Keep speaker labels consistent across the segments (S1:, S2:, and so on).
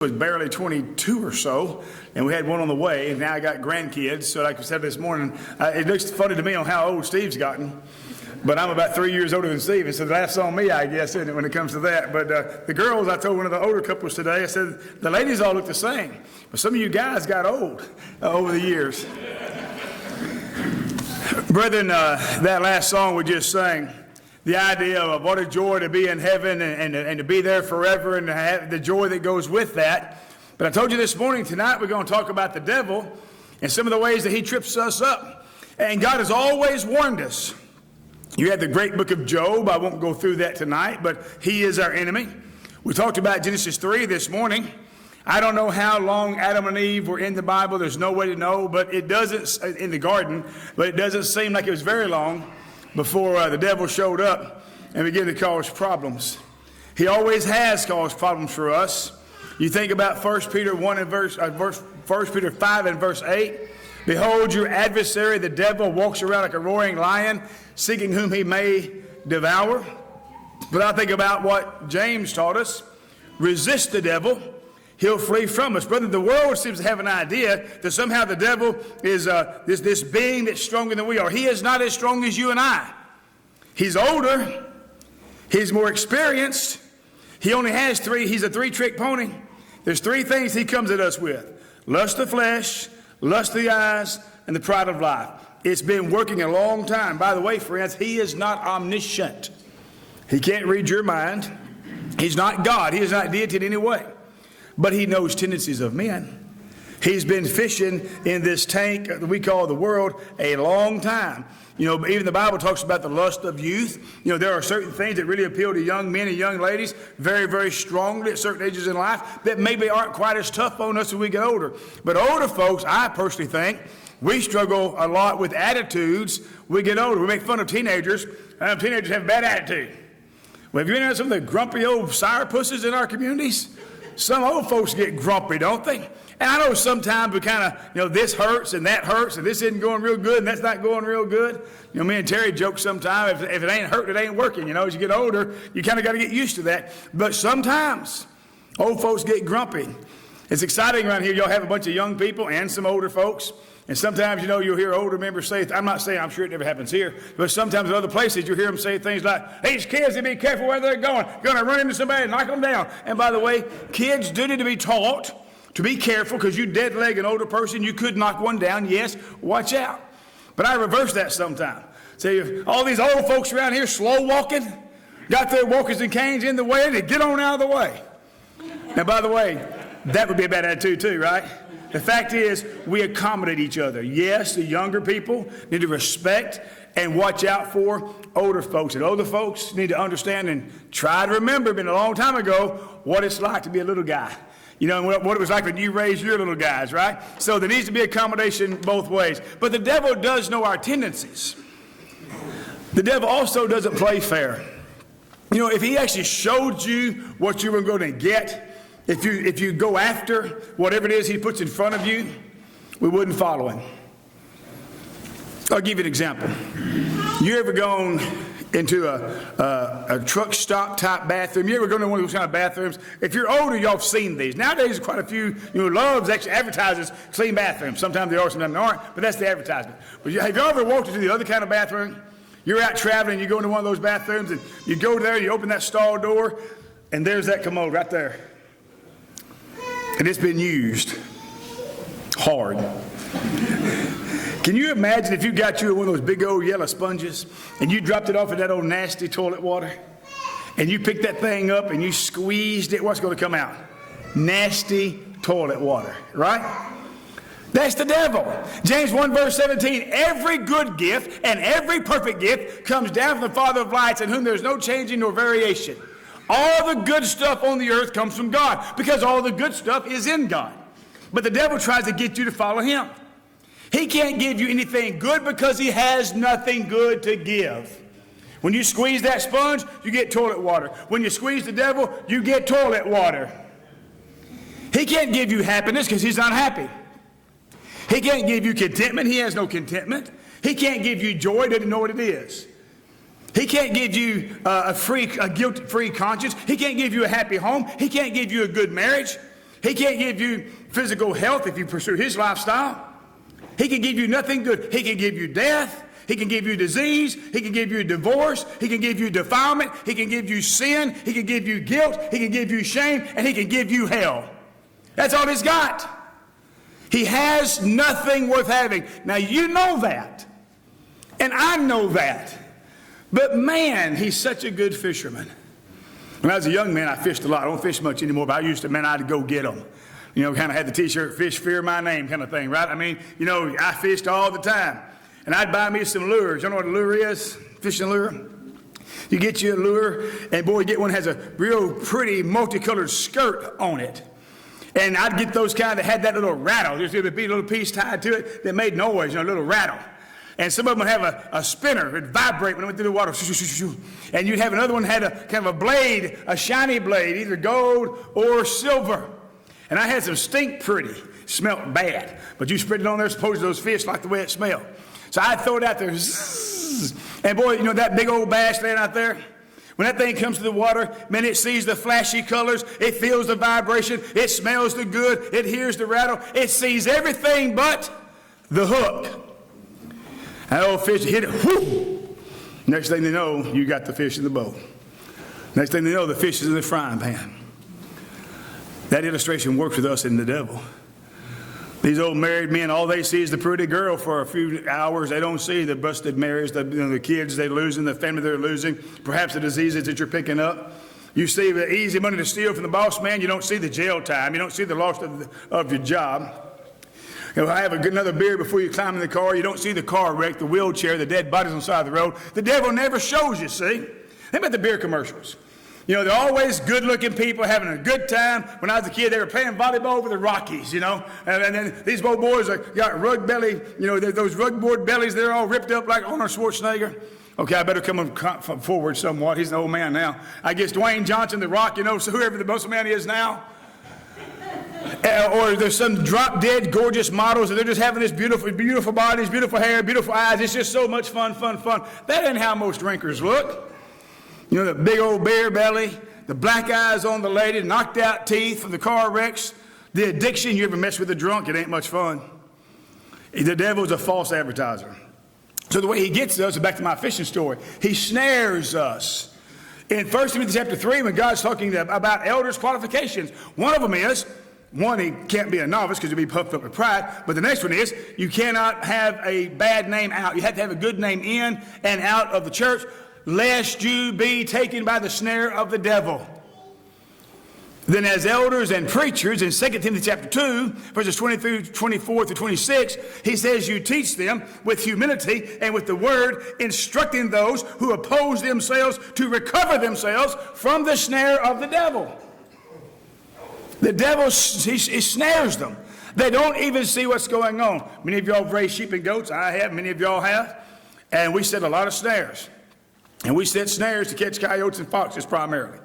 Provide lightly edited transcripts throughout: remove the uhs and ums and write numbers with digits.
S1: was barely 22 or so, and we had one on the way, and now I got grandkids. So like I said this morning, it looks funny to me on how old Steve's gotten, but I'm about 3 years older than Steve, and so that's on me, I guess, isn't it, when it comes to that. But the girls, I told one of the older couples today, I said, the ladies all look the same, but some of you guys got old over the years. Brethren, that last song we just sang, the idea of what a joy to be in heaven and to be there forever and to have the joy that goes with that. But I told you this morning, tonight we're going to talk about the devil and some of the ways that he trips us up. And God has always warned us. You had the great book of Job. I won't go through that tonight, but he is our enemy. We talked about Genesis 3 this morning. I don't know how long Adam and Eve were in the Bible. There's no way to know, but it doesn't, in the garden, but it doesn't seem like it was very long before the devil showed up and began to cause problems. He always has caused problems for us. You think about 1 Peter 1 and 1 Peter 5 and verse 8. Behold, your adversary, the devil, walks around like a roaring lion, seeking whom he may devour. But I think about what James taught us. Resist the devil, he'll flee from us. Brother, the world seems to have an idea that somehow the devil is this being that's stronger than we are. He is not as strong as you and I. He's older. He's more experienced. He only has three. He's a three-trick pony. There's three things he comes at us with. Lust of the flesh, lust of the eyes, and the pride of life. It's been working a long time. By the way, friends, he is not omniscient. He can't read your mind. He's not God. He is not deity in any way. But he knows tendencies of men. He's been fishing in this tank that we call the world a long time. You know, even the Bible talks about the lust of youth. You know, there are certain things that really appeal to young men and young ladies very, very strongly at certain ages in life that maybe aren't quite as tough on us as we get older. But older folks, I personally think, we struggle a lot with attitudes we get older. We make fun of teenagers. Teenagers have a bad attitude. Well, have you been some of the grumpy old sourpusses in our communities? Some old folks get grumpy, don't they? And I know sometimes we kind of, this hurts and that hurts and this isn't going real good and that's not going real good. Me and Terry joke sometimes, if it ain't hurting, it ain't working. As you get older, you kind of got to get used to that. But sometimes old folks get grumpy. It's exciting around here. Y'all have a bunch of young people and some older folks. And sometimes, you'll hear older members say, I'm not saying, I'm sure it never happens here, but sometimes in other places you hear them say things like, these kids, they be careful where they're going to run into somebody and knock them down. And by the way, kids do need to be taught to be careful because you dead leg an older person, you could knock one down. Yes, watch out. But I reverse that sometimes. Say, all these old folks around here slow walking, got their walkers and canes in the way, and they get on out of the way. Now, by the way, that would be a bad attitude too, right? The fact is, we accommodate each other. Yes, the younger people need to respect and watch out for older folks. And older folks need to understand and try to remember, been a long time ago, what it's like to be a little guy. And what it was like when you raised your little guys, right? So there needs to be accommodation both ways. But the devil does know our tendencies. The devil also doesn't play fair. If he actually showed you what you were going to get, if you go after whatever it is he puts in front of you, we wouldn't follow him. I'll give you an example. You ever gone into a truck stop type bathroom? You ever gone to one of those kind of bathrooms? If you're older, y'all have seen these. Nowadays, quite a few, Love's actually advertises clean bathrooms. Sometimes they are, sometimes they aren't, but that's the advertisement. But have you ever walked into the other kind of bathroom? You're out traveling, you go into one of those bathrooms, and you go there, you open that stall door, and there's that commode right there. And it's been used hard. Can you imagine if you got you one of those big old yellow sponges and you dropped it off in that old nasty toilet water and you picked that thing up and you squeezed it? What's going to come out? Nasty toilet water, right? That's the devil. James 1 verse 17, every good gift and every perfect gift comes down from the Father of lights, in whom there's no changing nor variation. All the good stuff on the earth comes from God because all the good stuff is in God. But the devil tries to get you to follow him. He can't give you anything good because he has nothing good to give. When you squeeze that sponge, you get toilet water. When you squeeze the devil, you get toilet water. He can't give you happiness because he's not happy. He can't give you contentment. He has no contentment. He can't give you joy. Doesn't know what it is. He can't give you a guilt-free conscience. He can't give you a happy home. He can't give you a good marriage. He can't give you physical health if you pursue his lifestyle. He can give you nothing good. He can give you death. He can give you disease. He can give you divorce. He can give you defilement. He can give you sin. He can give you guilt. He can give you shame. And he can give you hell. That's all he's got. He has nothing worth having. Now, you know that. And I know that. But man, he's such a good fisherman. When I was a young man, I fished a lot. I don't fish much anymore, but I used to, man, I'd go get them. You know, kind of had the t-shirt, fish, fear my name kind of thing, right? I mean, you know, I fished all the time. And I'd buy me some lures. You know what a lure is? Fishing lure? You get you a lure, and boy, you get one that has a real pretty multicolored skirt on it. And I'd get those kind that had that little rattle. There's going to be a little piece tied to it that made noise, you know, a little rattle. And some of them would have a spinner. It would vibrate when it went through the water. And you'd have another one that had a kind of a blade, a shiny blade, either gold or silver. And I had some stink pretty. Smelled bad. But you spread it on there, suppose those fish like the way it smelled. So I'd throw it out there. And boy, you know that big old bass laying out there? When that thing comes to the water, man, it sees the flashy colors. It feels the vibration. It smells the good. It hears the rattle. It sees everything but the hook. That old fish hit it. Whoo! Next thing they know, you got the fish in the bowl. Next thing they know, the fish is in the frying pan. That illustration works with us and the devil. These old married men, all they see is the pretty girl for a few hours. They don't see the busted marriage, the kids they're losing, the family they're losing, perhaps the diseases that you're picking up. You see the easy money to steal from the boss man. You don't see the jail time. You don't see the loss of your job. You know, I have another beer before you climb in the car. You don't see the car wreck, the wheelchair, the dead bodies on the side of the road. The devil never shows you, see? Think about the beer commercials. You know, they're always good-looking people having a good time. When I was a kid, they were playing volleyball over the Rockies, you know. And then these old boys got rug belly, you know, those rug board bellies, they're all ripped up like Arnold Schwarzenegger. Okay, I better come forward somewhat. He's an old man now. I guess Dwayne Johnson, The Rock, you know, so whoever the muscle man is now. Or there's some drop-dead, gorgeous models, and they're just having this beautiful, beautiful bodies, beautiful hair, beautiful eyes. It's just so much fun. That ain't how most drinkers look. You know, the big old beer belly, the black eyes on the lady, knocked out teeth from the car wrecks, the addiction. You ever mess with a drunk, it ain't much fun. The devil's a false advertiser. So the way he gets us, back to my fishing story, he snares us. In 1 Timothy chapter 3, when God's talking about elders' qualifications, one of them is, one, he can't be a novice because he'll be puffed up with pride. But the next one is, you cannot have a bad name out. You have to have a good name in and out of the church, lest you be taken by the snare of the devil. Then as elders and preachers, in 2 Timothy chapter 2, verses 24 through 26, he says you teach them with humility and with the word, instructing those who oppose themselves to recover themselves from the snare of the devil. The devil, he snares them. They don't even see what's going on. Many of y'all have raised sheep and goats. I have. Many of y'all have. And we set a lot of snares. And we set snares to catch coyotes and foxes primarily.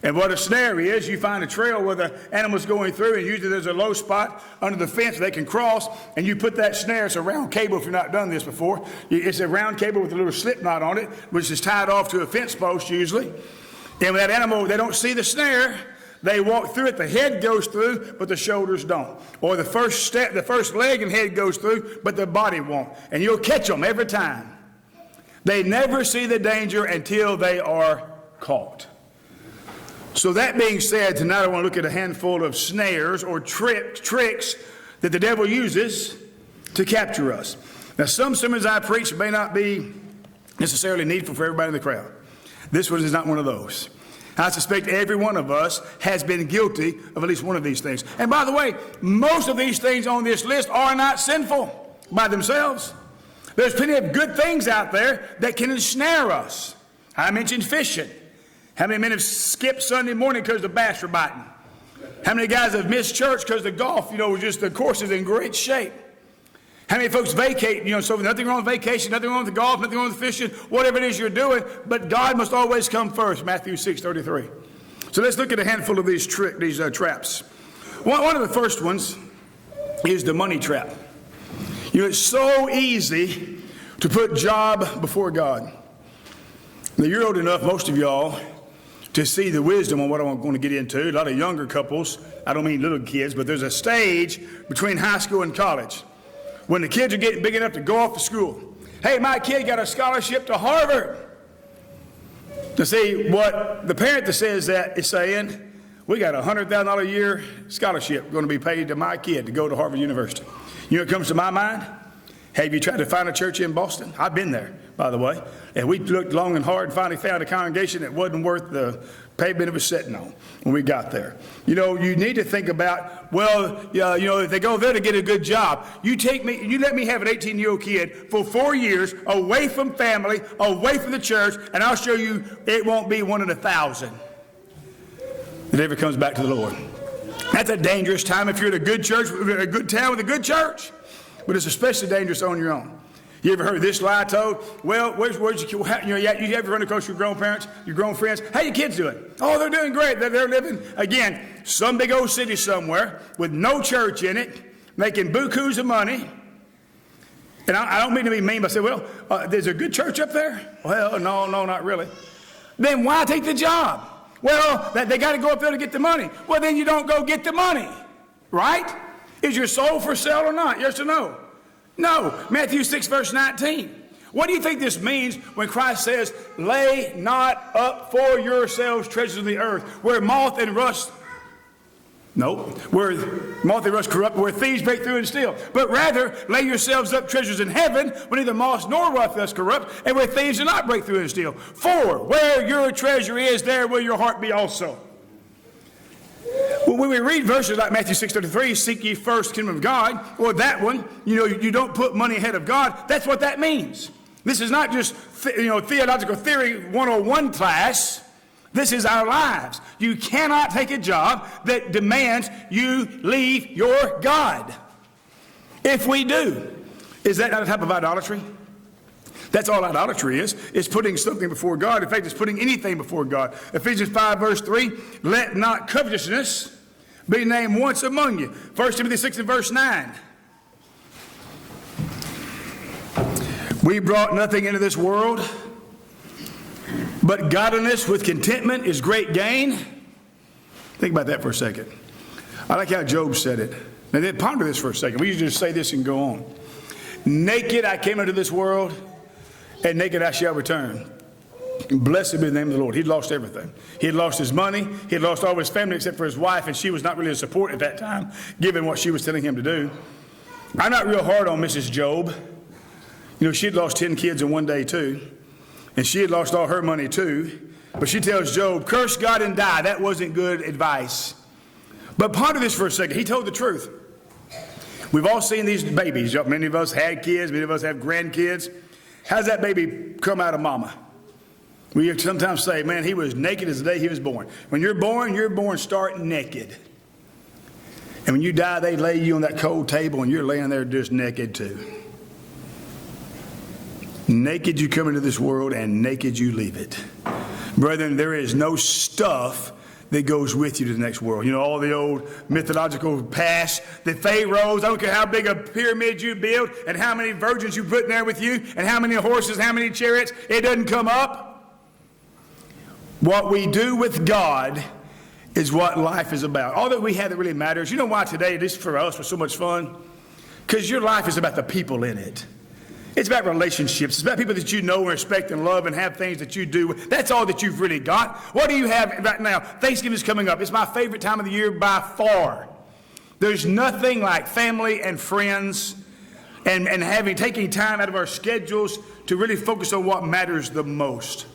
S1: And what a snare is, you find a trail where the animal's going through, and usually there's a low spot under the fence they can cross, and you put that snare. It's a round cable if you've not done this before. It's a round cable with a little slip knot on it, which is tied off to a fence post usually. And with that animal, they don't see the snare. They walk through it. The head goes through, but the shoulders don't. Or the first leg and head goes through, but the body won't. And you'll catch them every time. They never see the danger until they are caught. So that being said, tonight I want to look at a handful of snares or tricks that the devil uses to capture us. Now, some sermons I preach may not be necessarily needful for everybody in the crowd. This one is not one of those. I suspect every one of us has been guilty of at least one of these things. And by the way, most of these things on this list are not sinful by themselves. There's plenty of good things out there that can ensnare us. I mentioned fishing. How many men have skipped Sunday morning because the bass were biting? How many guys have missed church because the golf, just the course is in great shape? How many folks vacate, so nothing wrong with vacation, nothing wrong with the golf, nothing wrong with fishing, whatever it is you're doing, but God must always come first, Matthew 6:33. So let's look at a handful of these traps. One of the first ones is the money trap. It's so easy to put job before God. Now, you're old enough, most of y'all, to see the wisdom on what I'm going to get into. A lot of younger couples, I don't mean little kids, but there's a stage between high school and college when the kids are getting big enough to go off to school. Hey, my kid got a scholarship to Harvard. To see what the parent that says that is saying, we got a $100,000 a year scholarship going to be paid to my kid to go to Harvard University. You know what comes to my mind? Have you tried to find a church in Boston? I've been there, by the way. And we looked long and hard and finally found a congregation that wasn't worth the pavement it was sitting on when we got there. You know, you need to think about, well, you know, if they go there to get a good job, you let me have an 18-year-old kid for 4 years away from family, away from the church, and I'll show you it won't be one in 1,000 that ever comes back to the Lord. That's a dangerous time if you're in a good church, a good town with a good church. But it's especially dangerous on your own. You ever heard this lie told? Well, where's your, you ever run across your grown parents, your grown friends? How your kids doing? Oh, they're doing great. They're living, again, some big old city somewhere with no church in it, making bukus of money. And I don't mean to be mean, but I say, well, there's a good church up there? Well, no, not really. Then why take the job? Well, they got to go up there to get the money. Well, then you don't go get the money, right? Is your soul for sale or not? Yes or no? No. Matthew 6, verse 19. What do you think this means when Christ says, lay not up for yourselves treasures in the earth, where moth and rust, where moth and rust corrupt, where thieves break through and steal. But rather, lay yourselves up treasures in heaven, where neither moth nor rust does corrupt, and where thieves do not break through and steal. For where your treasure is, there will your heart be also. When we read verses like Matthew 6:33, seek ye first the kingdom of God, or that one, you don't put money ahead of God. That's what that means. This is not just theological theory 101 class. This is our lives. You cannot take a job that demands you leave your God. If we do, is that not a type of idolatry? That's all idolatry is putting something before God. In fact, it's putting anything before God. Ephesians 5, verse 3, let not covetousness be named once among you. 1 Timothy 6 and verse 9. We brought nothing into this world, but godliness with contentment is great gain. Think about that for a second. I like how Job said it. Now then ponder this for a second. We usually just say this and go on. Naked I came into this world, and naked I shall return. Blessed be the name of the Lord. He'd lost everything. He had lost his money. He had lost all his family except for his wife, and she was not really a support at that time, given what she was telling him to do. I'm not real hard on Mrs. Job. She had lost 10 kids in one day too, and she had lost all her money too. But she tells Job, curse God and die. That wasn't good advice. But ponder this for a second. He told the truth. We've all seen these babies. Many of us had kids. Many of us have grandkids. How's that baby come out of mama? We sometimes say, man, he was naked as the day he was born. When you're born stark naked. And when you die, they lay you on that cold table and you're laying there just naked too. Naked you come into this world and naked you leave it. Brethren, there is no stuff that goes with you to the next world. All the old mythological past, the pharaohs, I don't care how big a pyramid you build and how many virgins you put in there with you and how many horses, how many chariots, it doesn't come up. What we do with God is what life is about. All that we have that really matters. You know why today, this for us was so much fun? Because your life is about the people in it. It's about relationships. It's about people that you know and respect and love and have things that you do. That's all that you've really got. What do you have right now? Thanksgiving's coming up. It's my favorite time of the year by far. There's nothing like family and friends and taking time out of our schedules to really focus on what matters the most.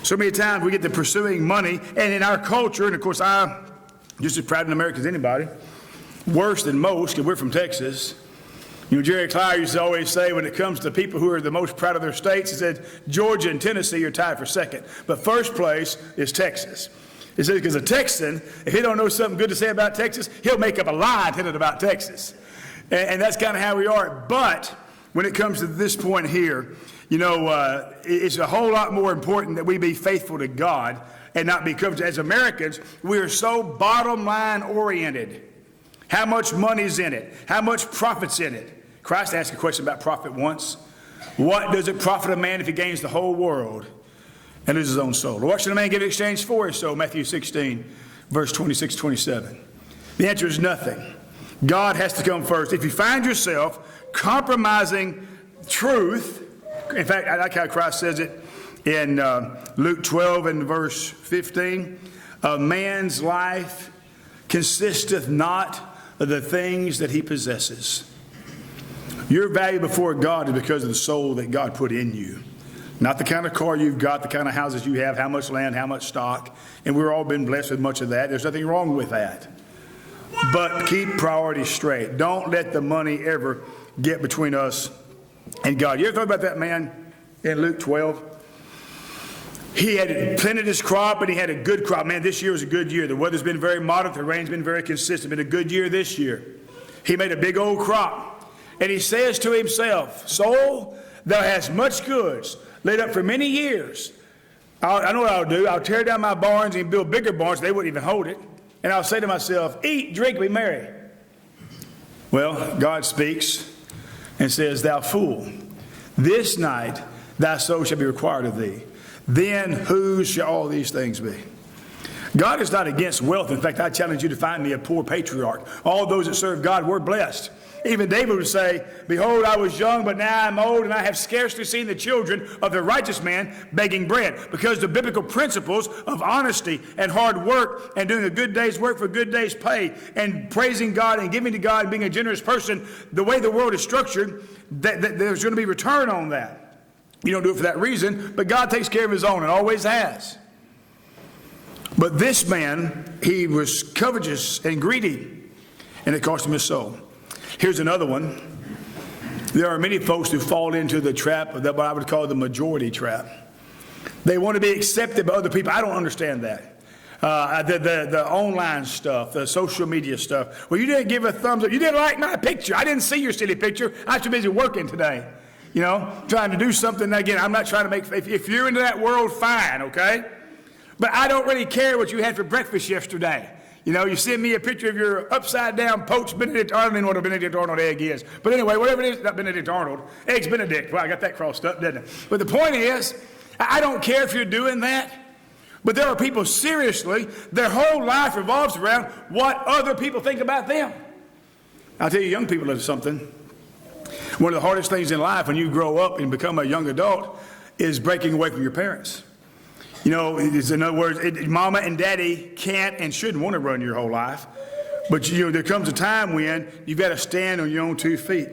S1: So many times we get to pursuing money, and in our culture, and of course I'm just as proud an American as anybody, worse than most because we're from Texas. Jerry Clyde used to always say when it comes to people who are the most proud of their states, he said, Georgia and Tennessee are tied for second. But first place is Texas. He said, because a Texan, if he don't know something good to say about Texas, he'll make up a lie telling it about Texas. And that's kind of how we are. But when it comes to this point here, it's a whole lot more important that we be faithful to God and not be covetous. As Americans, we are so bottom line oriented. How much money's in it? How much profit's in it? Christ asked a question about profit once. What does it profit a man if he gains the whole world and lose his own soul? Or what should a man give in exchange for his soul? Matthew 16, verse 26, 27. The answer is nothing. God has to come first. If you find yourself compromising truth, in fact, I like how Christ says it in Luke 12 and verse 15, a man's life consisteth not of the things that he possesses. Your value before God is because of the soul that God put in you. Not the kind of car you've got, the kind of houses you have, how much land, how much stock. And we've all been blessed with much of that. There's nothing wrong with that. But keep priorities straight. Don't let the money ever get between us and God. You ever thought about that man in Luke 12? He had planted his crop and he had a good crop. Man, this year was a good year. The weather's been very moderate. The rain's been very consistent. Been a good year this year. He made a big old crop. And he says to himself, soul, thou hast much goods laid up for many years. I know what I'll do. I'll tear down my barns and build bigger barns. They wouldn't even hold it. And I'll say to myself, eat, drink, be merry. Well, God speaks and says, thou fool, this night thy soul shall be required of thee. Then whose shall all these things be? God is not against wealth. In fact, I challenge you to find me a poor patriarch. All those that serve God were blessed. Even David would say, behold, I was young, but now I'm old, and I have scarcely seen the children of the righteous man begging bread. Because the biblical principles of honesty and hard work and doing a good day's work for a good day's pay and praising God and giving to God and being a generous person, the way the world is structured, that there's going to be return on that. You don't do it for that reason, but God takes care of his own and always has. But this man, he was covetous and greedy, and it cost him his soul. Here's another one. There are many folks who fall into the trap of what I would call the majority trap. They want to be accepted by other people. I don't understand that. The online stuff, the social media stuff. Well, you didn't give a thumbs up. You didn't like my picture. I didn't see your silly picture. I was too busy working today. You know, trying to do something. Again, I'm not trying to make, if you're into that world, fine, okay? But I don't really care what you had for breakfast yesterday. You know, you send me a picture of your upside-down poached Benedict Arnold. I don't even know what a Benedict Arnold egg is. But anyway, whatever it is, not Benedict Arnold. Eggs Benedict. Well, I got that crossed up, didn't I? But the point is, I don't care if you're doing that. But there are people, seriously, their whole life revolves around what other people think about them. I'll tell you, young people, there's something. One of the hardest things in life when you grow up and become a young adult is breaking away from your parents. You know, in other words, mama and daddy can't and shouldn't want to run your whole life. But, you know, there comes a time when you've got to stand on your own 2 feet.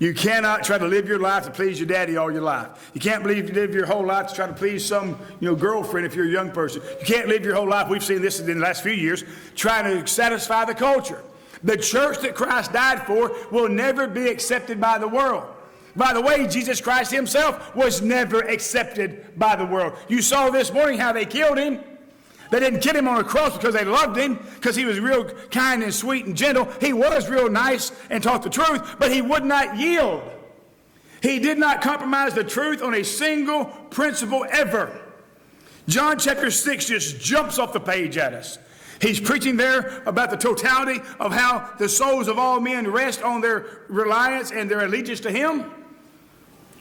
S1: You cannot try to live your life to please your daddy all your life. You can't live your whole life to try to please some, girlfriend if you're a young person. You can't live your whole life, we've seen this in the last few years, trying to satisfy the culture. The church that Christ died for will never be accepted by the world. By the way, Jesus Christ himself was never accepted by the world. You saw this morning how they killed him. They didn't kill him on a cross because they loved him, because he was real kind and sweet and gentle. He was real nice and taught the truth, but he would not yield. He did not compromise the truth on a single principle ever. John chapter 6 just jumps off the page at us. He's preaching there about the totality of how the souls of all men rest on their reliance and their allegiance to him.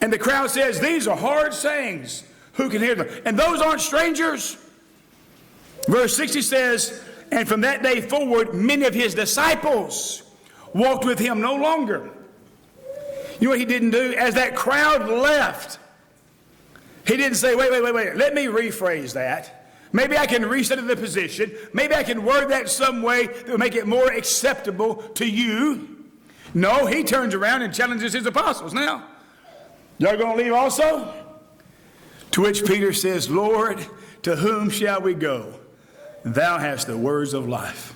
S1: And the crowd says, these are hard sayings. Who can hear them? And those aren't strangers. Verse 60 says, and from that day forward, many of his disciples walked with him no longer. You know what he didn't do? As that crowd left, he didn't say, wait, let me rephrase that. Maybe I can reset the position. Maybe I can word that some way that will make it more acceptable to you. No, he turns around and challenges his apostles. Now, y'all going to leave also? To which Peter says, Lord, to whom shall we go? Thou hast the words of life.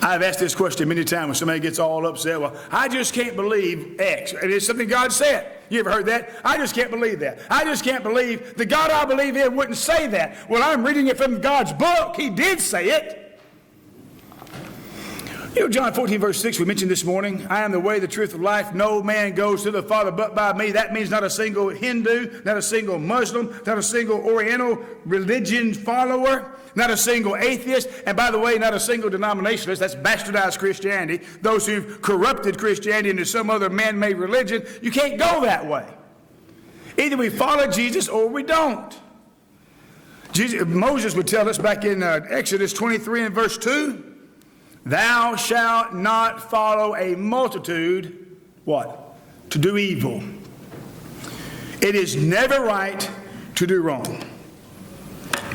S1: I've asked this question many times when somebody gets all upset. Well, I just can't believe X. It is something God said. You ever heard that? I just can't believe that. I just can't believe the God I believe in wouldn't say that. Well, I'm reading it from God's book. He did say it. You know, John 14, verse 6, we mentioned this morning, I am the way, the truth, of life. No man goes to the Father but by me. That means not a single Hindu, not a single Muslim, not a single Oriental religion follower, not a single atheist, and by the way, not a single denominationalist. That's bastardized Christianity. Those who've corrupted Christianity into some other man-made religion. You can't go that way. Either we follow Jesus or we don't. Moses would tell us back in Exodus 23 and verse 2, thou shalt not follow a multitude, what? To do evil. It is never right to do wrong.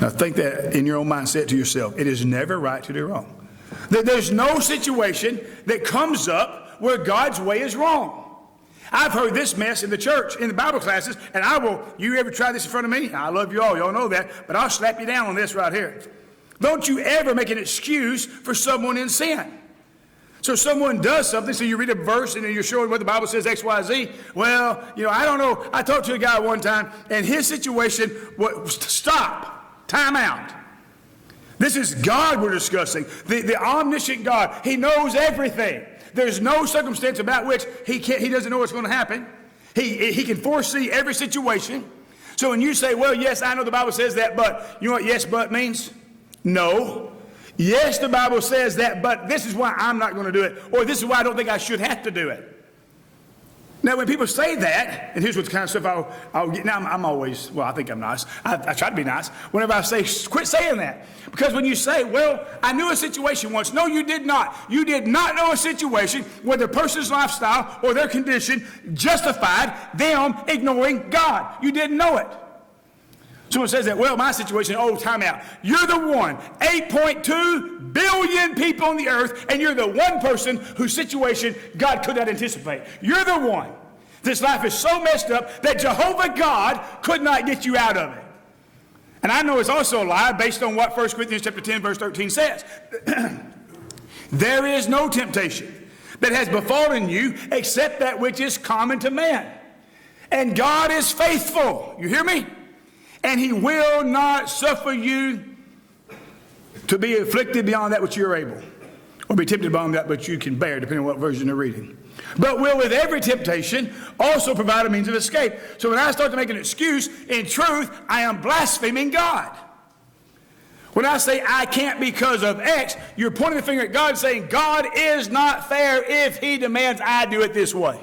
S1: Now think that in your own mindset to yourself. It is never right to do wrong. There's no situation that comes up where God's way is wrong. I've heard this mess in the church, in the Bible classes, and you ever try this in front of me? I love you all, y'all know that, but I'll slap you down on this right here. Don't you ever make an excuse for someone in sin. So someone does something, so you read a verse and you're showing what the Bible says, X, Y, Z. Well, I don't know. I talked to a guy one time, and his situation was stop, time out. This is God we're discussing, the omniscient God. He knows everything. There's no circumstance about which he doesn't know what's going to happen. He can foresee every situation. So when you say, well, yes, I know the Bible says that, but you know what yes, but means? No. Yes, the Bible says that, but this is why I'm not going to do it, or this is why I don't think I should have to do it. Now, when people say that, and here's what kind of stuff I'll get. Now, I'm always, well, I think I'm nice. I try to be nice whenever I say, quit saying that. Because when you say, well, I knew a situation once. No, you did not. You did not know a situation where the person's lifestyle or their condition justified them ignoring God. You didn't know it. Someone says that, well, my situation, time out. You're the one, 8.2 billion people on the earth, and you're the one person whose situation God could not anticipate. You're the one. This life is so messed up that Jehovah God could not get you out of it. And I know it's also a lie based on what 1 Corinthians chapter 10, verse 13 says. There is no temptation that has befallen you except that which is common to man. And God is faithful. You hear me? And he will not suffer you to be afflicted beyond that which you're able, or be tempted beyond that which you can bear, depending on what version you're reading. But will with every temptation also provide a means of escape. So when I start to make an excuse, in truth, I am blaspheming God. When I say I can't because of X, you're pointing the finger at God saying, God is not fair if he demands I do it this way.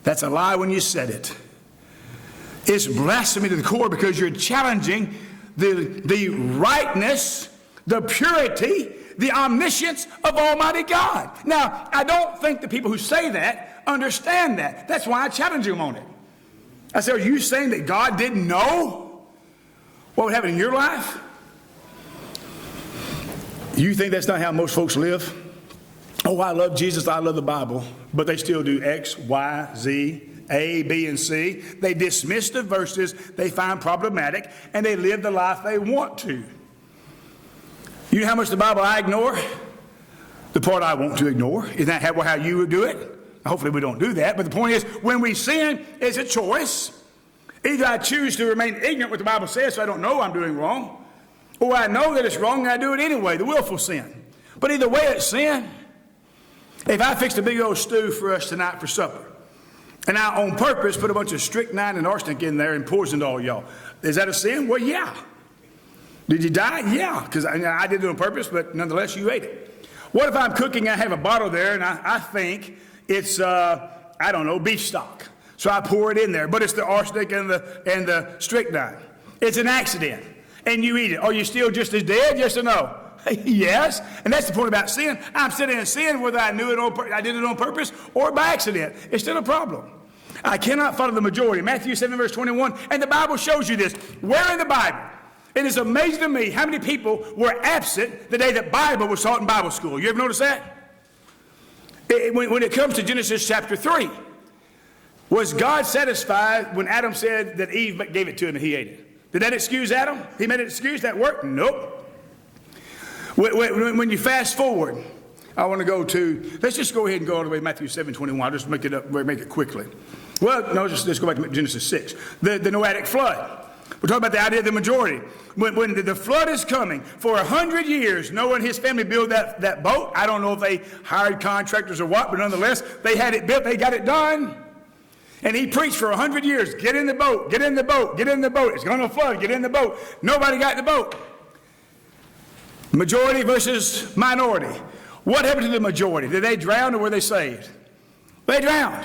S1: That's a lie when you said it. It's blasphemy to the core because you're challenging the rightness, the purity, the omniscience of Almighty God. Now, I don't think the people who say that understand that. That's why I challenge them on it. I say, are you saying that God didn't know what would happen in your life? You think that's not how most folks live? Oh, I love Jesus, I love the Bible, but they still do X, Y, Z, A, B, and C. They dismiss the verses they find problematic, and they live the life they want to. You know how much the Bible I ignore? The part I want to ignore. Isn't that how you would do it? Hopefully we don't do that. But the point is, when we sin, it's a choice. Either I choose to remain ignorant what the Bible says so I don't know I'm doing wrong, or I know that it's wrong and I do it anyway, the willful sin. But either way, it's sin. If I fixed a big old stew for us tonight for supper, and I, on purpose, put a bunch of strychnine and arsenic in there and poisoned all y'all. Is that a sin? Well, yeah. Did you die? Yeah, because I did it on purpose, but nonetheless, you ate it. What if I'm cooking, I have a bottle there, and I think it's, beef stock. So I pour it in there, but it's the arsenic and the strychnine. It's an accident, and you eat it. Are you still just as dead, yes or no? Yes, and that's the point about sin. I'm sitting in sin whether I knew it I did it on purpose or by accident. It's still a problem. I cannot follow the majority. Matthew 7, verse 21, and the Bible shows you this. Where in the Bible? It is amazing to me how many people were absent the day that Bible was taught in Bible school. You ever notice that? When it comes to Genesis chapter 3, was God satisfied when Adam said that Eve gave it to him and he ate it? Did that excuse Adam? He made an excuse that worked? Nope. When you fast forward, I want to go to, let's just go ahead and go all the way to Matthew 7:21. I'll just make it quickly. Well, no, let's go back to Genesis 6. The Noahic flood. We're talking about the idea of the majority. When the flood is coming, for 100 years, Noah and his family built that boat. I don't know if they hired contractors or what, but nonetheless, they had it built, they got it done. And he preached for 100 years, get in the boat, get in the boat, get in the boat. It's going to flood, get in the boat. Nobody got in the boat. Majority versus minority. What happened to the majority? Did they drown or were they saved? They drowned.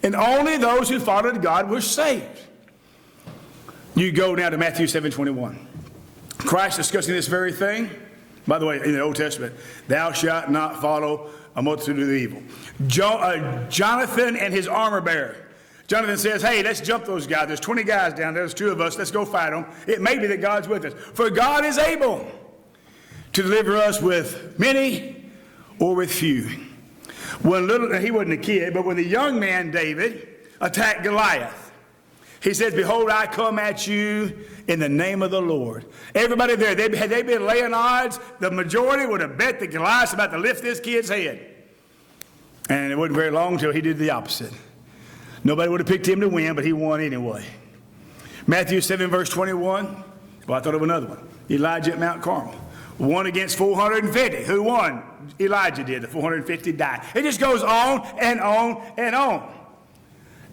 S1: And only those who followed God were saved. You go now to Matthew 7:21. Christ discussing this very thing. By the way, in the Old Testament, thou shalt not follow a multitude of evil. Jonathan and his armor bearer. Jonathan says, hey, let's jump those guys. There's 20 guys down there. There's 2 of us. Let's go fight them. It may be that God's with us. For God is able to deliver us with many or with few. He wasn't a kid, but when the young man David attacked Goliath, he says, behold, I come at you in the name of the Lord. Everybody there, had they been laying odds, the majority would have bet that Goliath's about to lift this kid's head. And it wasn't very long until he did the opposite. Nobody would have picked him to win, but he won anyway. Matthew 7, verse 21. Well, I thought of another one. Elijah at Mount Carmel. 1 against 450. Who won? Elijah did. The 450 died. It just goes on and on and on.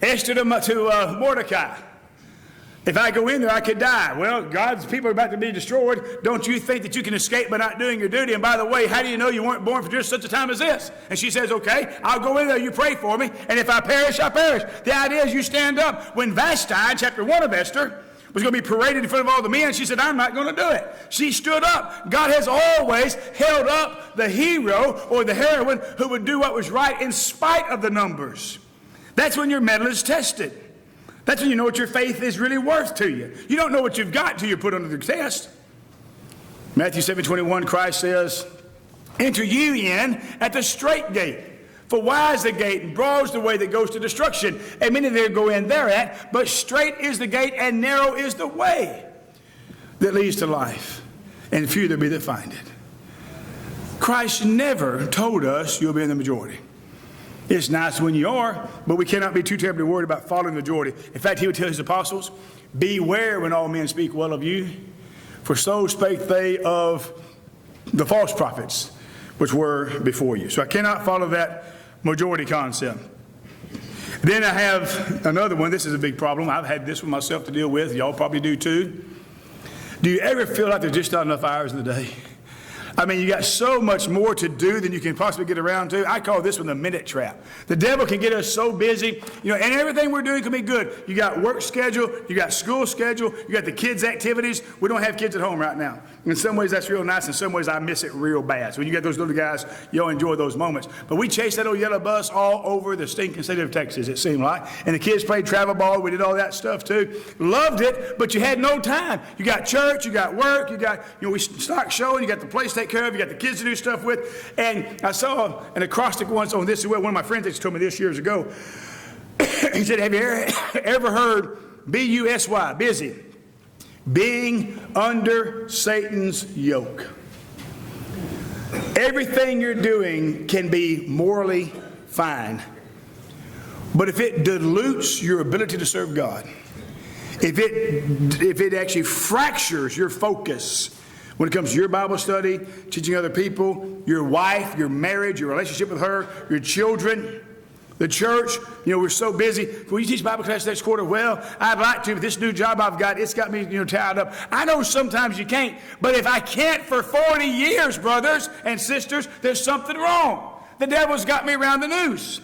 S1: Esther to Mordecai. If I go in there, I could die. Well, God's people are about to be destroyed. Don't you think that you can escape by not doing your duty? And by the way, how do you know you weren't born for just such a time as this? And she says, okay, I'll go in there. You pray for me. And if I perish, I perish. The idea is you stand up. When Vashti, chapter 1 of Esther, was going to be paraded in front of all the men, she said, I'm not going to do it. She stood up. God has always held up the hero or the heroine who would do what was right in spite of the numbers. That's when your mettle is tested. That's when you know what your faith is really worth to you. You don't know what you've got till you're put under the test. Matthew 7:21, Christ says, enter you in at the straight gate. For wide is the gate and broad is the way that goes to destruction. And many there go in thereat, but straight is the gate and narrow is the way that leads to life. And few there be that find it. Christ never told us you'll be in the majority. It's nice when you are, but we cannot be too terribly worried about following the majority. In fact, he would tell his apostles, beware when all men speak well of you, for so spake they of the false prophets which were before you. So I cannot follow that majority concept. Then I have another one. This is a big problem. I've had this one myself to deal with. Y'all probably do too. Do you ever feel like there's just not enough hours in the day? I mean, you got so much more to do than you can possibly get around to. I call this one the minute trap. The devil can get us so busy, and everything we're doing can be good. You got work schedule, you got school schedule, you got the kids' activities. We don't have kids at home right now. In some ways, that's real nice. In some ways, I miss it real bad. So when you get those little guys, you'll enjoy those moments. But we chased that old yellow bus all over the stinking state of Texas, it seemed like. And the kids played travel ball. We did all that stuff too. Loved it, but you had no time. You got church, you got work, you got, we stock showing, you got the place to take care of, you got the kids to do stuff with. And I saw an acrostic once on this. One of my friends actually told me this years ago. He said, have you ever heard B-U-S-Y, busy, being under Satan's yoke? Everything you're doing can be morally fine. But if it dilutes your ability to serve God, if it actually fractures your focus when it comes to your Bible study, teaching other people, your wife, your marriage, your relationship with her, your children, the church, we're so busy. Will you teach Bible class next quarter? Well, I'd like to, but this new job I've got, it's got me, tied up. I know sometimes you can't, but if I can't for 40 years, brothers and sisters, there's something wrong. The devil's got me around the noose.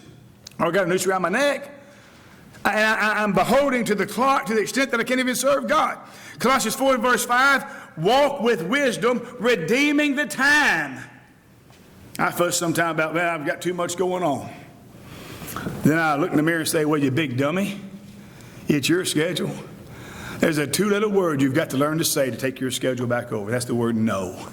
S1: Or I got a noose around my neck. I'm beholding to the clock to the extent that I can't even serve God. Colossians 4 and verse 5, walk with wisdom, redeeming the time. I fuss sometimes about, man, I've got too much going on. Then I look in the mirror and say, well, you big dummy, it's your schedule. There's a 2-letter word you've got to learn to say to take your schedule back over. That's the word no.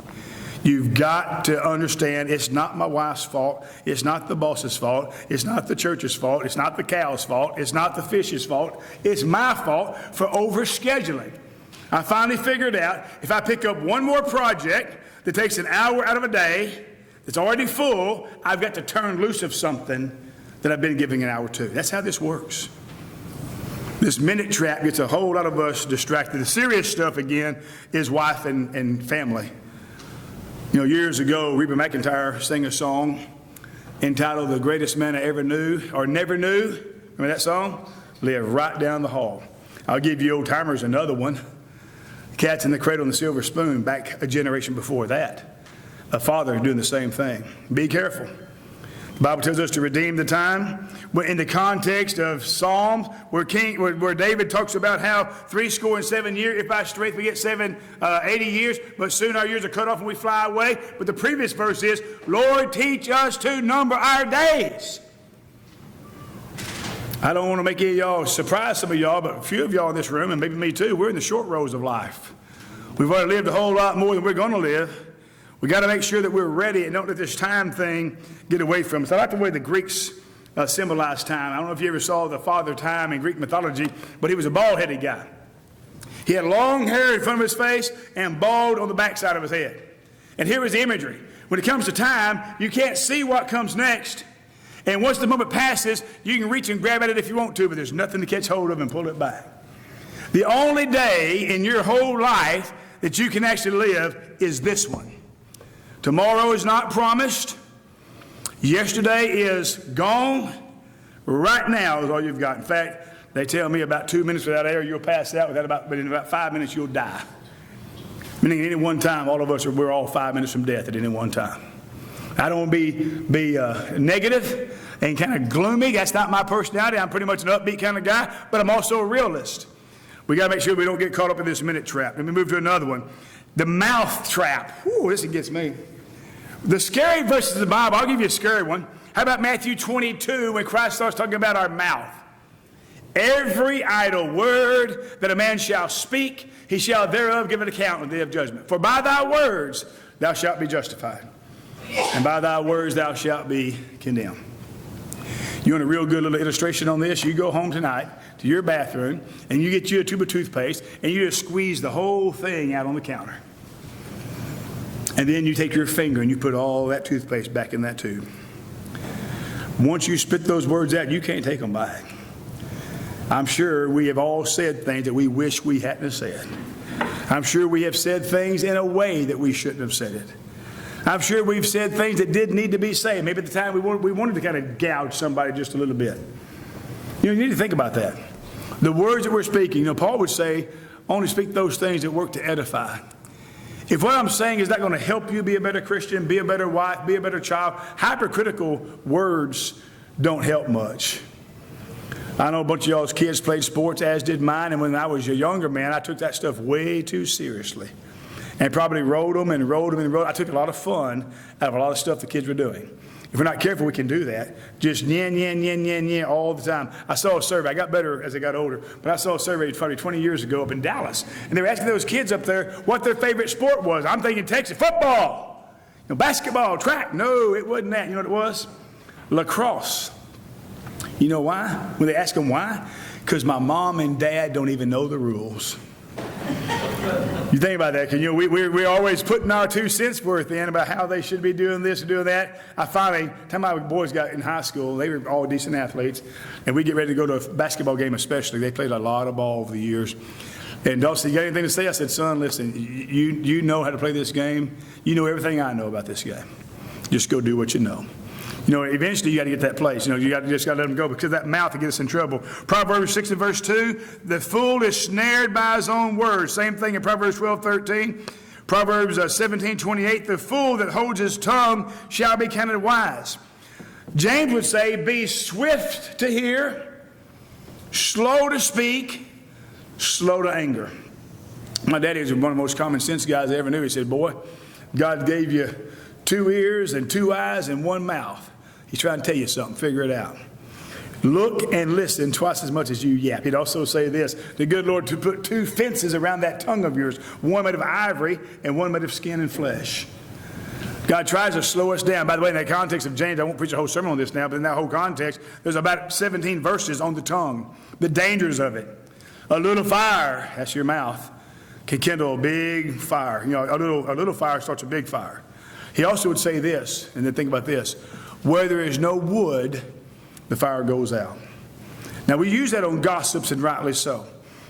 S1: You've got to understand it's not my wife's fault. It's not the boss's fault. It's not the church's fault. It's not the cow's fault. It's not the fish's fault. It's my fault for overscheduling. I finally figured out if I pick up one more project that takes an hour out of a day that's already full, I've got to turn loose of something that I've been giving an hour to. That's how this works. This minute trap gets a whole lot of us distracted. The serious stuff, again, is wife and family. Years ago, Reba McEntire sang a song entitled The Greatest Man I Ever Knew or Never Knew. Remember that song? Live right down the hall. I'll give you old timers another one. Cats in the Cradle and the Silver Spoon, back a generation before that. A father doing the same thing. Be careful. The Bible tells us to redeem the time. In the context of Psalms, where David talks about how 70 years, if by strength we get 80 years, but soon our years are cut off and we fly away. But the previous verse is, Lord, teach us to number our days. I don't want to make any of y'all surprise some of y'all, but a few of y'all in this room, and maybe me too, we're in the short rows of life. We've already lived a whole lot more than we're going to live. We got to make sure that we're ready and don't let this time thing get away from us. I like the way the Greeks symbolize time. I don't know if you ever saw the Father Time in Greek mythology, but he was a bald-headed guy. He had long hair in front of his face and bald on the backside of his head. And here is the imagery. When it comes to time, you can't see what comes next. And once the moment passes, you can reach and grab at it if you want to, but there's nothing to catch hold of and pull it back. The only day in your whole life that you can actually live is this one. Tomorrow is not promised. Yesterday is gone. Right now is all you've got. In fact, they tell me about 2 minutes without air, you'll pass out. But in about 5 minutes, you'll die. Meaning at any one time, all of us we're all 5 minutes from death at any one time. I don't want to be negative and kind of gloomy. That's not my personality. I'm pretty much an upbeat kind of guy, but I'm also a realist. We got to make sure we don't get caught up in this minute trap. Let me move to another one. The mouth trap. Ooh, this one gets me. The scary verses of the Bible, I'll give you a scary one. How about Matthew 22 when Christ starts talking about our mouth? Every idle word that a man shall speak, he shall thereof give an account on the day of judgment. For by thy words thou shalt be justified, and by thy words thou shalt be condemned. You want a real good little illustration on this? You go home tonight to your bathroom, and you get you a tube of toothpaste, and you just squeeze the whole thing out on the counter. And then you take your finger and you put all that toothpaste back in that tube. Once you spit those words out, you can't take them back. I'm sure we have all said things that we wish we hadn't have said. I'm sure we have said things in a way that we shouldn't have said it. I'm sure we've said things that did need to be said. Maybe at the time we wanted to kind of gouge somebody just a little bit. You need to think about that. The words that we're speaking, Paul would say, only speak those things that work to edify. If what I'm saying is not going to help you be a better Christian, be a better wife, be a better child, hypercritical words don't help much. I know a bunch of y'all's kids played sports, as did mine, and when I was a younger man, I took that stuff way too seriously. And probably rode them. I took a lot of fun out of a lot of stuff the kids were doing. If we're not careful, we can do that. Just yeah all the time. I saw a survey. I got better as I got older, but I saw a survey probably 20 years ago up in Dallas. And they were asking those kids up there what their favorite sport was. I'm thinking Texas football, basketball, track. No, it wasn't that. You know what it was? Lacrosse. You know why? When they ask them why? Because my mom and dad don't even know the rules. You think about that, because we're always putting our 2 cents worth in about how they should be doing this and doing that. I finally, time my boys got in high school, they were all decent athletes, and we get ready to go to a basketball game especially. They played a lot of ball over the years. And Dawson, you got anything to say? I said, son, listen, you know how to play this game. You know everything I know about this game. Just go do what you know. Eventually you got to get that place. You just got to let them go, because that mouth will get us in trouble. Proverbs 6 and verse 2, the fool is snared by his own words. Same thing in Proverbs 12:13. Proverbs 17:28, the fool that holds his tongue shall be counted wise. James would say, be swift to hear, slow to speak, slow to anger. My daddy was one of the most common sense guys I ever knew. He said, boy, God gave you 2 ears and 2 eyes and 1 mouth. He's trying to tell you something. Figure it out. Look and listen twice as much as you yap. He'd also say this, the good Lord to put 2 fences around that tongue of yours, one made of ivory and one made of skin and flesh. God tries to slow us down. By the way, in the context of James, I won't preach a whole sermon on this now, but in that whole context, there's about 17 verses on the tongue, the dangers of it. A little fire, that's your mouth, can kindle a big fire. A little fire starts a big fire. He also would say this, and then think about this, where there is no wood, the fire goes out. Now, we use that on gossips, and rightly so.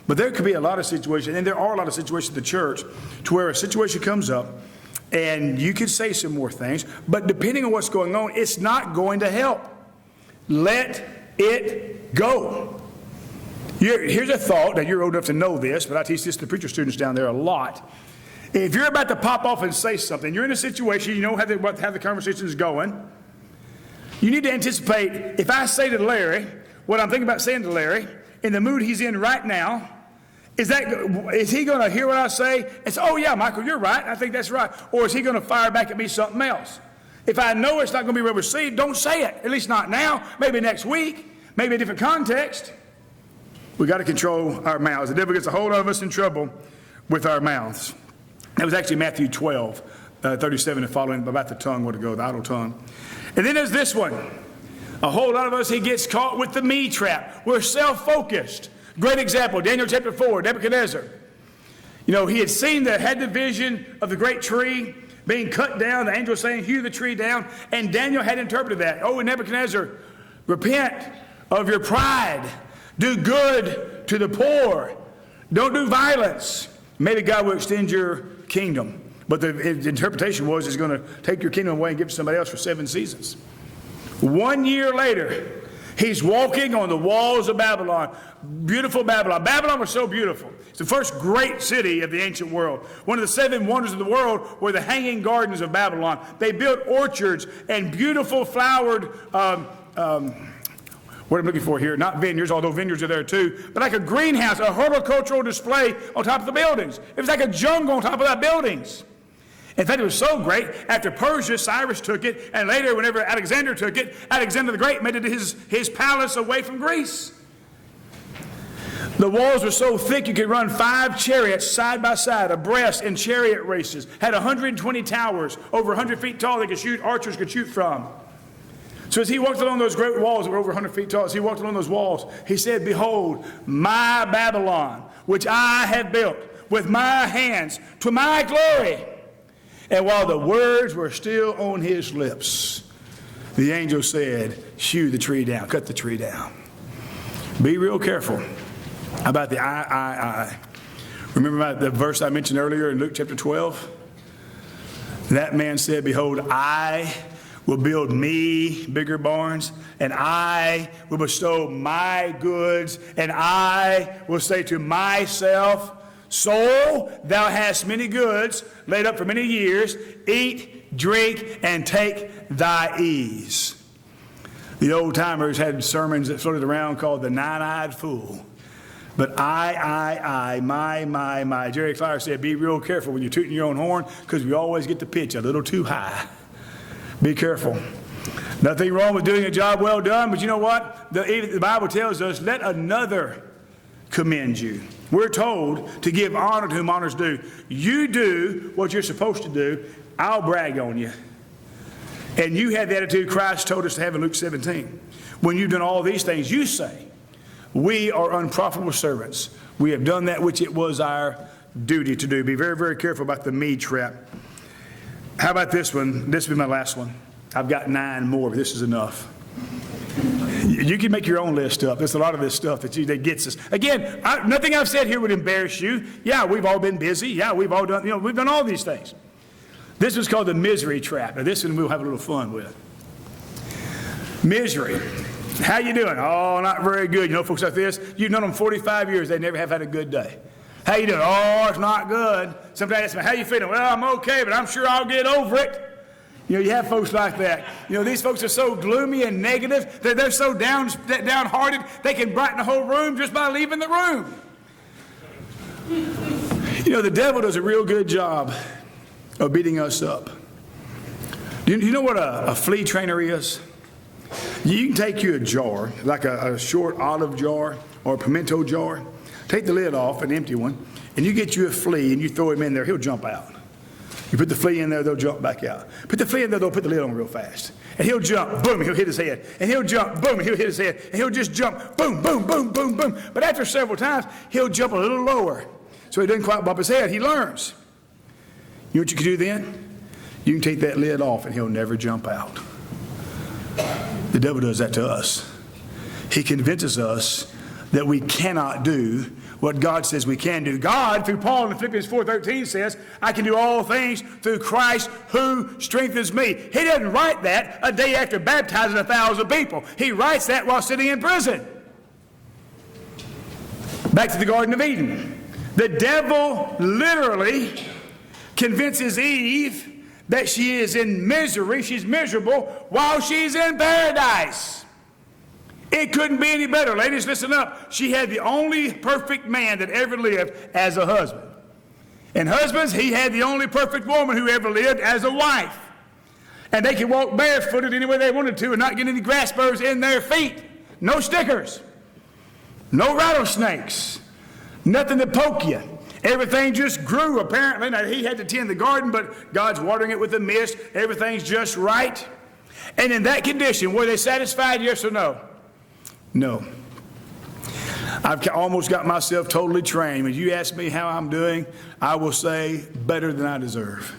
S1: But there could be a lot of situations, and there are a lot of situations at the church, to where a situation comes up, and you could say some more things, but depending on what's going on, it's not going to help. Let it go. Here's a thought. Now, you're old enough to know this, but I teach this to preacher students down there a lot. If you're about to pop off and say something, you're in a situation, you know how the conversation is going, You need to anticipate, if I say to Larry what I'm thinking about saying to Larry, in the mood he's in right now, is he going to hear what I say and say, oh yeah, Michael, you're right, I think that's right. Or is he going to fire back at me something else? If I know it's not going to be well received, don't say it. At least not now, maybe next week, maybe a different context. We got to control our mouths. The devil gets a hold of us in trouble with our mouths. That was actually Matthew 12, 37 and following, about the tongue, where to go, the idle tongue. And then there's this one. A whole lot of us, he gets caught with the me trap. We're self-focused. Great example, Daniel chapter 4, Nebuchadnezzar. You know, he had had the vision of the great tree being cut down, the angel saying, hew the tree down, and Daniel had interpreted that. Oh, Nebuchadnezzar, repent of your pride. Do good to the poor. Don't do violence. Maybe God will extend your kingdom. But the interpretation was he's going to take your kingdom away and give it to somebody else for 7 seasons. 1 year later, he's walking on the walls of Babylon. Beautiful Babylon. Babylon was so beautiful. It's the first great city of the ancient world. One of the 7 wonders of the world were the hanging gardens of Babylon. They built orchards and beautiful flowered, what I'm looking for here, not vineyards, although vineyards are there too, but like a greenhouse, a horticultural display on top of the buildings. It was like a jungle on top of that buildings. In fact, it was so great, after Persia, Cyrus took it, and later, whenever Alexander took it, Alexander the Great made it his palace away from Greece. The walls were so thick you could run 5 chariots side by side, abreast in chariot races. Had 120 towers, over 100 feet tall, archers could shoot from. So as he walked along those great walls that were over 100 feet tall, as he walked along those walls, he said, behold, my Babylon, which I have built with my hands to my glory. And while the words were still on his lips, the angel said, hew the tree down, cut the tree down. Be real careful about the I. Remember about the verse I mentioned earlier in Luke chapter 12? That man said, behold, I will build me bigger barns, and I will bestow my goods, and I will say to myself, soul, thou hast many goods laid up for many years. Eat, drink, and take thy ease. The old timers had sermons that floated around called the Nine-Eyed Fool. But my. Jerry Clower said, be real careful when you're tooting your own horn, because we always get the pitch a little too high. Be careful. Nothing wrong with doing a job well done, but you know what? The Bible tells us, let another commend you. We're told to give honor to whom honor's due. You do what you're supposed to do. I'll brag on you. And you have the attitude Christ told us to have in Luke 17. When you've done all these things, you say, we are unprofitable servants. We have done that which it was our duty to do. Be very, very careful about the me trap. How about this one? This will be my last one. I've got 9 more, but this is enough. You can make your own list up. There's a lot of this stuff that gets us. Again, nothing I've said here would embarrass you. Yeah, we've all been busy. Yeah, we've all done, we've done all these things. This was called the misery trap. Now, this one we'll have a little fun with. Misery. How you doing? Oh, not very good. You know folks like this? You've known them 45 years. They never have had a good day. How you doing? Oh, it's not good. Somebody asks me, how you feeling? Well, I'm okay, but I'm sure I'll get over it. You have folks like that. These folks are so gloomy and negative. They're so downhearted, they can brighten the whole room just by leaving the room. The devil does a real good job of beating us up. Do you know what a flea trainer is? You can take you a jar, like a short olive jar or a pimento jar. Take the lid off, an empty one, and you get you a flea and you throw him in there, he'll jump out. You put the flea in there, they'll jump back out. Put the flea in there, they'll put the lid on real fast. And he'll jump, boom, he'll hit his head. And he'll jump, boom, he'll hit his head. And he'll just jump, boom, boom, boom, boom, boom. But after several times, he'll jump a little lower. So he doesn't quite bump his head. He learns. You know what you can do then? You can take that lid off and he'll never jump out. The devil does that to us. He convinces us that we cannot do what God says we can do. God, through Paul in Philippians 4:13 says, I can do all things through Christ who strengthens me. He doesn't write that a day after baptizing 1,000 people. He writes that while sitting in prison. Back to the Garden of Eden. The devil literally convinces Eve that she is in misery, she's miserable, while she's in paradise. It couldn't be any better. Ladies, listen up. She had the only perfect man that ever lived as a husband. And husbands, he had the only perfect woman who ever lived as a wife. And they could walk barefooted any way they wanted to and not get any grass burrs in their feet. No stickers. No rattlesnakes. Nothing to poke you. Everything just grew, apparently. Now, he had to tend the garden, but God's watering it with a mist. Everything's just right. And in that condition, were they satisfied, yes or no? No. I've almost got myself totally trained. When you ask me how I'm doing, I will say better than I deserve.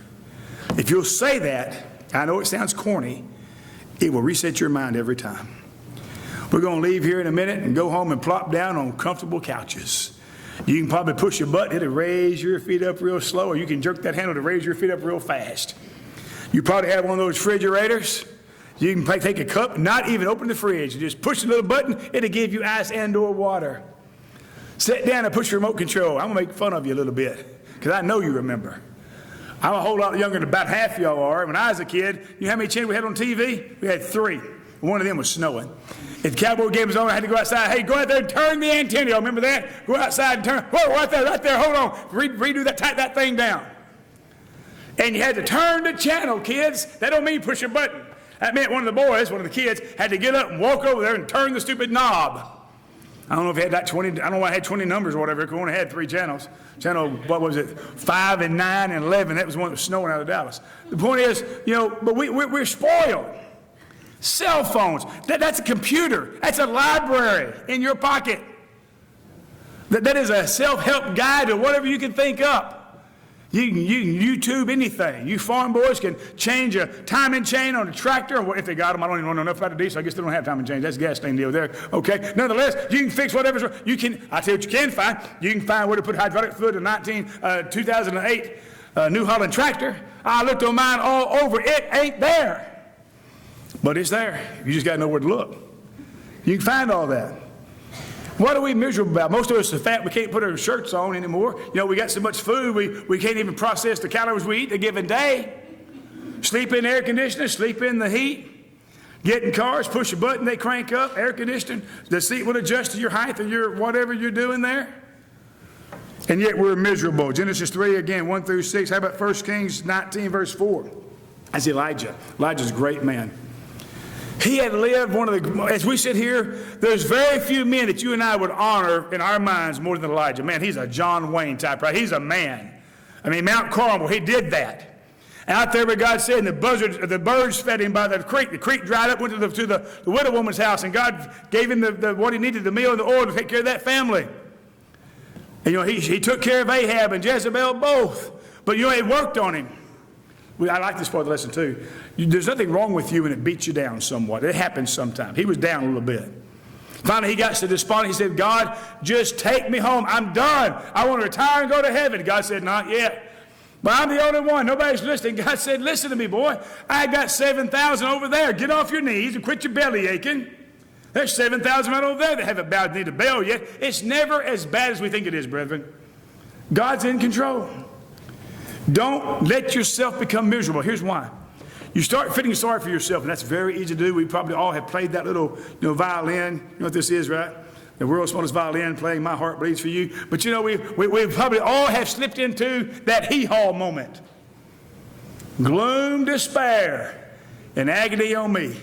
S1: If you'll say that, I know it sounds corny, it will reset your mind every time. We're going to leave here in a minute and go home and plop down on comfortable couches. You can probably push a button, it'll raise your feet up real slow, or you can jerk that handle to raise your feet up real fast. You probably have one of those refrigerators. You can take a cup, not even open the fridge. You just push the little button, it'll give you ice and/or water. Sit down and push your remote control. I'm going to make fun of you a little bit, because I know you remember. I'm a whole lot younger than about half of y'all are. When I was a kid, you know how many channels we had on TV? We had 3. One of them was snowing. If the Cowboy game was on, I had to go outside. Hey, go out there and turn the antenna. Y'all remember that? Go outside and turn. Whoa, right there, hold on. Redo that, tighten that thing down. And you had to turn the channel, kids. That don't mean push a button. That meant one of the boys, one of the kids, had to get up and walk over there and turn the stupid knob. I don't know if it had that 20, I don't know why it had 20 numbers or whatever. It only had 3 channels. Channel, what was it, 5 and 9 and 11. That was one that was snowing out of Dallas. The point is, you know, but we're spoiled. Cell phones, that's a computer. That's a library in your pocket. That is a self-help guide to whatever you can think up. You can YouTube anything. You farm boys can change a timing chain on a tractor, or if they got them. I don't even know enough about the so I guess they don't have timing chains. That's a gasoline deal there. Okay. Nonetheless, you can fix whatever's wrong. You can. I tell you what you can find. You can find where to put hydraulic fluid in 2008 New Holland tractor. I looked on mine all over. It ain't there, but it's there. You just got to know where to look. You can find all that. What are we miserable about? Most of us are fat. We can't put our shirts on anymore. You know, we got so much food, we can't even process the calories we eat a given day. Sleep in air conditioning, sleep in the heat. Get in cars, push a button, they crank up, air conditioning. The seat will adjust to your height or your whatever you're doing there. And yet we're miserable. Genesis 3 again, 1 through 6. How about 1 Kings 19, verse 4? That's Elijah. Elijah's a great man. He had lived one of the, as we sit here, there's very few men that you and I would honor in our minds more than Elijah. Man, he's a John Wayne type, right? He's a man. I mean, Mount Carmel, he did that. Out there where God said, and the birds fed him by the creek. The creek dried up, went to the widow woman's house, and God gave him what he needed, the meal and the oil to take care of that family. And, you know, he took care of Ahab and Jezebel both. But, you know, it worked on him. I like this part of the lesson too. There's nothing wrong with you when it beats you down somewhat. It happens sometimes. He was down a little bit. Finally, he got so despondent. He said, God, just take me home. I'm done. I want to retire and go to heaven. God said, not yet. But I'm the only one. Nobody's listening. God said, listen to me, boy. I got 7,000 over there. Get off your knees and quit your belly aching. There's 7,000 right over there that haven't bowed the knee to Baal yet. It's never as bad as we think it is, brethren. God's in control. Don't let yourself become miserable. Here's why. You start feeling sorry for yourself, and that's very easy to do. We probably all have played that little violin. You know what this is, right? The world's smallest violin playing My Heart Bleeds for You. But you know, we probably all have slipped into that hee-haw moment. Gloom, despair, and agony on me.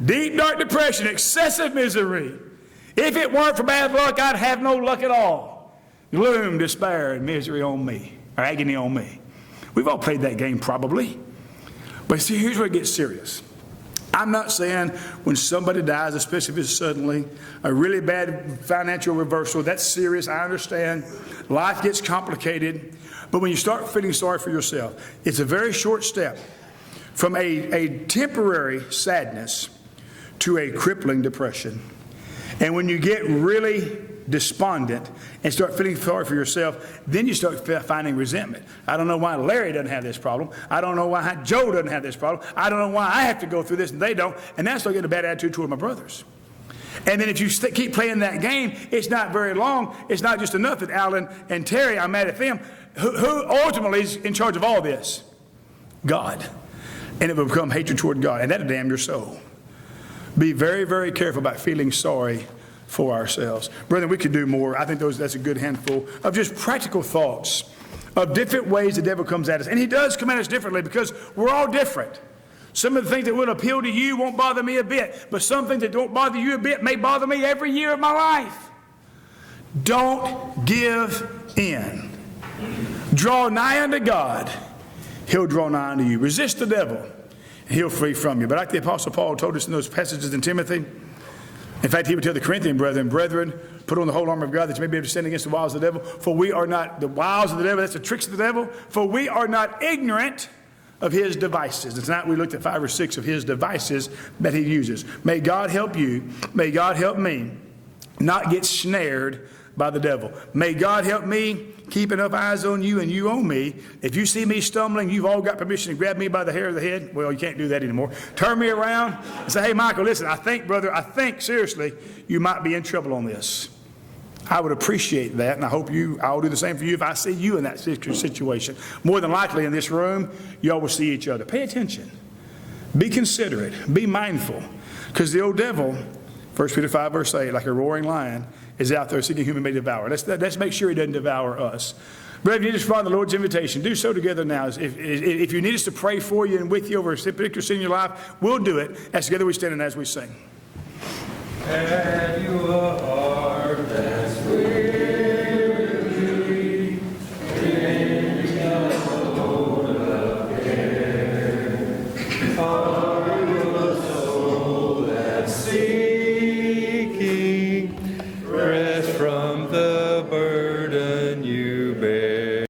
S1: Deep, dark depression, excessive misery. If it weren't for bad luck, I'd have no luck at all. Gloom, despair, and misery on me. Or agony on me. We've all played that game probably. But see, here's where it gets serious. I'm not saying when somebody dies, especially if it's suddenly, a really bad financial reversal, that's serious, I understand. Life gets complicated. But when you start feeling sorry for yourself, it's a very short step from a temporary sadness to a crippling depression. And when you get really despondent and start feeling sorry for yourself, then you start finding resentment. I don't know why Larry doesn't have this problem. I don't know why Joe doesn't have this problem. I don't know why I have to go through this and they don't. And then I start getting a bad attitude toward my brothers. And then if you keep playing that game, it's not very long. It's not just enough that Alan and Terry, I'm mad at them. Who ultimately is in charge of all this? God. And it will become hatred toward God. And that'll damn your soul. Be very, very careful about feeling sorry for ourselves. Brethren, we could do more. I think that's a good handful of just practical thoughts of different ways the devil comes at us. And he does come at us differently because we're all different. Some of the things that will appeal to you won't bother me a bit. But some things that don't bother you a bit may bother me every year of my life. Don't give in. Draw nigh unto God. He'll draw nigh unto you. Resist the devil, and he'll flee from you. But like the Apostle Paul told us in those passages in Timothy, in fact, he would tell the Corinthian brethren, put on the whole armor of God that you may be able to stand against the wiles of the devil. For we are not the wiles of the devil, that's the tricks of the devil. For we are not ignorant of his devices. And tonight we looked at 5 or 6 of his devices that he uses. May God help you. May God help me not get snared by the devil. May God help me keep enough eyes on you and you on me. If you see me stumbling, you've all got permission to grab me by the hair of the head. Well, you can't do that anymore. Turn me around and say, hey, Michael, listen, I think seriously, you might be in trouble on this. I would appreciate that, and I hope I'll do the same for you if I see you in that situation. More than likely in this room, you all will see each other. Pay attention. Be considerate. Be mindful. Because the old devil, 1 Peter 5, verse 8, like a roaring lion, is out there seeking whom he may devour. Let's make sure he doesn't devour us. Brethren, you just follow the Lord's invitation. Do so together now. If you need us to pray for you and with you over a particular sin in your life, we'll do it as together we stand and as we sing. And you are